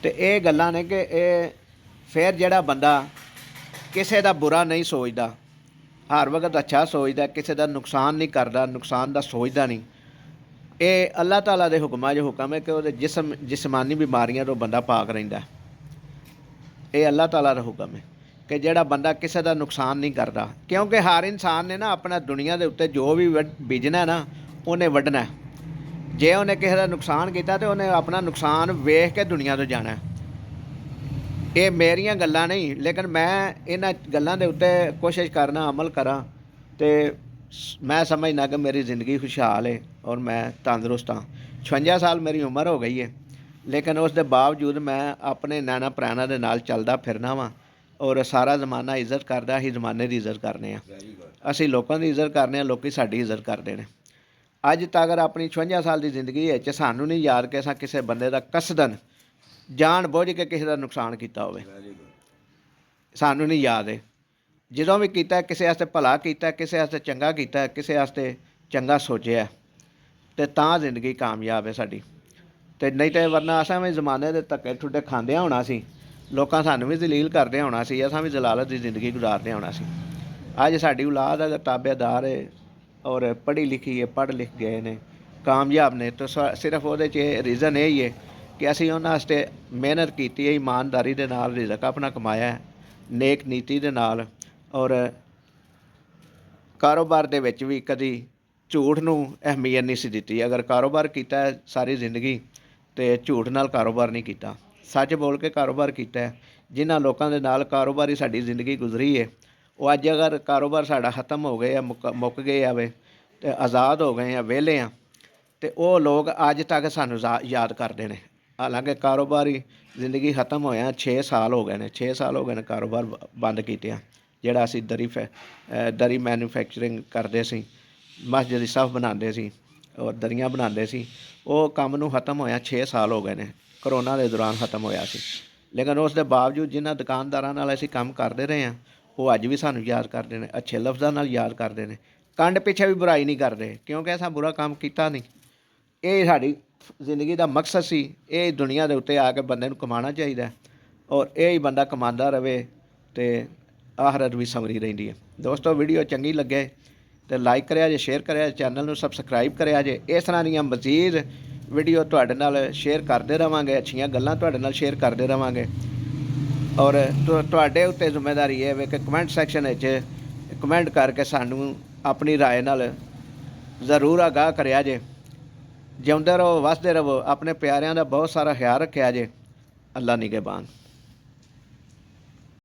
ਤੇ ਇਹ ਗੱਲਾਂ ਨੇ ਕਿ ਇਹ ਫਿਰ ਜਿਹੜਾ ਬੰਦਾ ਕਿਸੇ ਦਾ ਬੁਰਾ ਨਹੀਂ ਸੋਚਦਾ, ਹਰ ਵਕਤ ਅੱਛਾ ਸੋਚਦਾ, ਕਿਸੇ ਦਾ ਨੁਕਸਾਨ ਨਹੀਂ ਕਰਦਾ, ਨੁਕਸਾਨ ਦਾ ਸੋਚਦਾ ਨਹੀਂ, ਇਹ ਅੱਲਾਹ ਤਾਲਾ ਦੇ ਹੁਕਮਾਂ 'ਚ ਹੁਕਮ ਹੈ ਕਿ ਉਹਦੇ ਜਿਸਮਾਨੀ ਬਿਮਾਰੀਆਂ ਤੋਂ ਬੰਦਾ ਪਾਕ ਰਹਿੰਦਾ। ਇਹ ਅੱਲਾਹ ਤਾਲਾ ਦਾ ਹੁਕਮ ਹੈ ਕਿ ਜਿਹੜਾ ਬੰਦਾ ਕਿਸੇ ਦਾ ਨੁਕਸਾਨ ਨਹੀਂ ਕਰਦਾ, ਕਿਉਂਕਿ ਹਰ ਇਨਸਾਨ ਨੇ ਨਾ ਆਪਣਾ ਦੁਨੀਆ ਦੇ ਉੱਤੇ ਜੋ ਵੀ ਬੀਜਣਾ ਨਾ ਉਹਨੇ ਵੱਢਣਾ। ਜੇ ਉਹਨੇ ਕਿਸੇ ਦਾ ਨੁਕਸਾਨ ਕੀਤਾ ਤਾਂ ਉਹਨੇ ਆਪਣਾ ਨੁਕਸਾਨ ਵੇਖ ਕੇ ਦੁਨੀਆ ਤੋਂ ਜਾਣਾ। ਇਹ ਮੇਰੀਆਂ ਗੱਲਾਂ ਨਹੀਂ, ਲੇਕਿਨ ਮੈਂ ਇਹਨਾਂ ਗੱਲਾਂ ਦੇ ਉੱਤੇ ਕੋਸ਼ਿਸ਼ ਕਰਨਾ, ਅਮਲ ਕਰਾਂ, ਤੇ ਮੈਂ ਸਮਝਦਾ ਕਿ ਮੇਰੀ ਜ਼ਿੰਦਗੀ ਖੁਸ਼ਹਾਲ ਹੈ ਔਰ ਮੈਂ ਤੰਦਰੁਸਤ ਹਾਂ। 56 ਸਾਲ ਮੇਰੀ ਉਮਰ ਹੋ ਗਈ ਹੈ, ਲੇਕਿਨ ਉਸ ਦੇ ਬਾਵਜੂਦ ਮੈਂ ਆਪਣੇ ਨੈਣਾ ਭਰਾਵਾਂ ਦੇ ਨਾਲ ਚੱਲਦਾ ਫਿਰਨਾ ਵਾਂ ਔਰ ਸਾਰਾ ਜ਼ਮਾਨਾ ਇੱਜ਼ਤ ਕਰਦਾ। ਅਸੀਂ ਜ਼ਮਾਨੇ ਦੀ ਇੱਜ਼ਤ ਕਰਨੇ ਆ, ਅਸੀਂ ਲੋਕਾਂ ਦੀ ਇੱਜ਼ਤ ਕਰਨੇ ਆ, ਲੋਕੀ ਸਾਡੀ ਇੱਜ਼ਤ ਕਰਦੇ ਨੇ। ਅੱਜ ਤੱਕ ਆਪਣੀ 56 ਸਾਲ ਦੀ ਜ਼ਿੰਦਗੀ ਵਿੱਚ ਸਾਨੂੰ ਨਹੀਂ ਯਾਦ ਕਿ ਅਸਾਂ ਕਿਸੇ ਬੰਦੇ ਦਾ ਕਸਦਨ ਜਾਣ ਬੁੱਝ ਕੇ ਕਿਸੇ ਦਾ ਨੁਕਸਾਨ ਕੀਤਾ ਹੋਵੇ। ਸਾਨੂੰ ਨਹੀਂ ਯਾਦ ਹੈ। ਜਦੋਂ ਵੀ ਕੀਤਾ ਕਿਸੇ ਵਾਸਤੇ ਭਲਾ ਕੀਤਾ, ਕਿਸੇ ਵਾਸਤੇ ਚੰਗਾ ਕੀਤਾ, ਕਿਸੇ ਵਾਸਤੇ ਚੰਗਾ ਸੋਚਿਆ, ਤੇ ਤਾਂ ਜ਼ਿੰਦਗੀ ਕਾਮਯਾਬ ਹੈ ਸਾਡੀ। ਤੇ ਨਹੀਂ ਤਾਂ ਵਰਨਾ ਅਸਾਂ ਵੀ ਜ਼ਮਾਨੇ ਦੇ ਧੱਕੇ ਠੁੱਡੇ ਖਾਂਦਿਆਂ ਹੋਣਾ ਸੀ, ਲੋਕਾਂ ਸਾਨੂੰ ਵੀ ਜ਼ਲੀਲ ਕਰਦੇ ਹੋਣਾ ਸੀ, ਅਸਾਂ ਵੀ ਜ਼ਲਾਲਤ ਦੀ ਜ਼ਿੰਦਗੀ ਗੁਜ਼ਾਰਦੇ ਹੋਣਾ ਸੀ। ਅੱਜ ਸਾਡੀ ਔਲਾਦ ਅਗਰ ਤਾਬੇਦਾਰ ਹੈ ਔਰ ਪੜ੍ਹੀ ਲਿਖੀ ਹੈ, ਪੜ੍ਹ ਲਿਖ ਗਏ ਨੇ, ਕਾਮਯਾਬ ਨੇ, ਤਾਂ ਸਿਰਫ ਉਹਦੇ 'ਚ ਰੀਜ਼ਨ ਇਹ ਹੀ ਹੈ ਕਿ ਅਸੀਂ ਉਹਨਾਂ ਵਾਸਤੇ ਮਿਹਨਤ ਕੀਤੀ ਹੈ, ਇਮਾਨਦਾਰੀ ਦੇ ਨਾਲ ਰਿਜ਼ਕ ਆਪਣਾ ਕਮਾਇਆ, ਨੇਕ ਨੀਤੀ ਦੇ ਨਾਲ, ਔਰ ਕਾਰੋਬਾਰ ਦੇ ਵਿੱਚ ਵੀ ਕਦੀ ਝੂਠ ਨੂੰ ਅਹਿਮੀਅਤ ਨਹੀਂ ਸੀ ਦਿੱਤੀ। ਅਗਰ ਕਾਰੋਬਾਰ ਕੀਤਾ ਸਾਰੀ ਜ਼ਿੰਦਗੀ ਤੇ ਝੂਠ ਨਾਲ ਕਾਰੋਬਾਰ ਨਹੀਂ ਕੀਤਾ, ਸੱਚ ਬੋਲ ਕੇ ਕਾਰੋਬਾਰ ਕੀਤਾ। ਜਿਨ੍ਹਾਂ ਲੋਕਾਂ ਦੇ ਨਾਲ ਕਾਰੋਬਾਰੀ ਸਾਡੀ ਜ਼ਿੰਦਗੀ ਗੁਜ਼ਰੀ ਹੈ, ਉਹ ਅੱਜ ਅਗਰ ਕਾਰੋਬਾਰ ਸਾਡਾ ਖਤਮ ਹੋ ਗਏ ਆ, ਮੁੱਕ ਗਏ ਆਵੇ, ਤੇ ਆਜ਼ਾਦ ਹੋ ਗਏ ਆ, ਵਿਹਲੇ ਆ, ਤੇ ਉਹ ਲੋਕ ਅੱਜ ਤੱਕ ਸਾਨੂੰ ਯਾਦ ਕਰਦੇ ਨੇ। ਹਾਲਾਂਕਿ ਕਾਰੋਬਾਰੀ ਜ਼ਿੰਦਗੀ ਖਤਮ ਹੋਇਆ 6 ਸਾਲ ਹੋ ਗਏ ਨੇ, 6 ਸਾਲ ਹੋ ਗਏ ਨੇ ਕਾਰੋਬਾਰ ਬੰਦ ਕੀਤਿਆਂ। ਜਿਹੜਾ ਅਸੀਂ ਦਰੀ ਮੈਨੂਫੈਕਚਰਿੰਗ ਕਰਦੇ ਸੀ, ਮਸਜਿਦ ਦੀ ਸਫ਼ ਬਣਾਉਂਦੇ ਸੀ ਔਰ ਦਰੀਆਂ ਬਣਾਉਂਦੇ ਸੀ, ਉਹ ਕੰਮ ਨੂੰ ਖਤਮ ਹੋਇਆ 6 ਸਾਲ ਹੋ ਗਏ ਨੇ। ਕਰੋਨਾ ਦੇ ਦੌਰਾਨ ਖਤਮ ਹੋਇਆ ਸੀ, ਲੇਕਿਨ ਉਸ ਦੇ ਬਾਵਜੂਦ ਜਿਨ੍ਹਾਂ ਦੁਕਾਨਦਾਰਾਂ ਨਾਲ ਅਸੀਂ ਕੰਮ ਕਰਦੇ ਰਹੇ ਹਾਂ, ਉਹ ਅੱਜ ਵੀ ਸਾਨੂੰ ਯਾਦ ਕਰਦੇ ਨੇ, ਅੱਛੇ ਲਫ਼ਜ਼ਾਂ ਨਾਲ ਯਾਦ ਕਰਦੇ ਨੇ, ਕੰਡ ਪਿੱਛੇ ਵੀ ਬੁਰਾਈ ਨਹੀਂ ਕਰਦੇ, ਕਿਉਂਕਿ ਅਸਾਂ ਬੁਰਾ ਕੰਮ ਕੀਤਾ ਨਹੀਂ। ਇਹ ਸਾਡੀ ਜ਼ਿੰਦਗੀ ਦਾ ਮਕਸਦ ਸੀ। ਇਹ ਦੁਨੀਆ ਦੇ ਉੱਤੇ ਆ ਕੇ ਬੰਦੇ ਨੂੰ ਕਮਾਉਣਾ ਚਾਹੀਦਾ, ਔਰ ਇਹ ਹੀ ਬੰਦਾ ਕਮਾਉਂਦਾ ਰਹੇ ਤੇ ਆਖਰਤ ਵੀ ਸੰਵਰੀ ਰਹਿੰਦੀ ਹੈ। ਦੋਸਤੋ, ਵੀਡੀਓ ਚੰਗੀ ਲੱਗੇ ਤੇ ਲਾਈਕ ਕਰਿਆ ਜੇ, ਸ਼ੇਅਰ ਕਰਿਆ, ਚੈਨਲ ਨੂੰ ਸਬਸਕ੍ਰਾਈਬ ਕਰਿਆ ਜੇ। ਇਸ ਤਰ੍ਹਾਂ ਦੀਆਂ ਮਜ਼ੀਦ ਵੀਡੀਓ ਤੁਹਾਡੇ ਨਾਲ ਸ਼ੇਅਰ ਕਰਦੇ ਰਹਾਂਗੇ, ਅੱਛੀਆਂ ਗੱਲਾਂ ਤੁਹਾਡੇ ਨਾਲ ਸ਼ੇਅਰ ਕਰਦੇ ਰਹਾਂਗੇ। ਔਰ ਤੁਹਾਡੇ ਉੱਤੇ ਜ਼ਿੰਮੇਵਾਰੀ ਇਹ ਹੈ ਕਿ ਕਮੈਂਟ ਸੈਕਸ਼ਨ ਵਿੱਚ ਕਮੈਂਟ ਕਰਕੇ ਸਾਨੂੰ ਆਪਣੀ ਰਾਏ ਨਾਲ ਜ਼ਰੂਰ ਆਗਾਹ ਕਰਿਆ ਜੇ। ਜਿਉਂਦੇ ਰਹੋ, ਵਸਦੇ ਰਹੋ, ਆਪਣੇ ਪਿਆਰਿਆਂ ਦਾ ਬਹੁਤ ਸਾਰਾ ਖਿਆਲ ਰੱਖਿਆ ਜੇ। ਅੱਲਾ ਨਿਗਹਿਬਾਨ।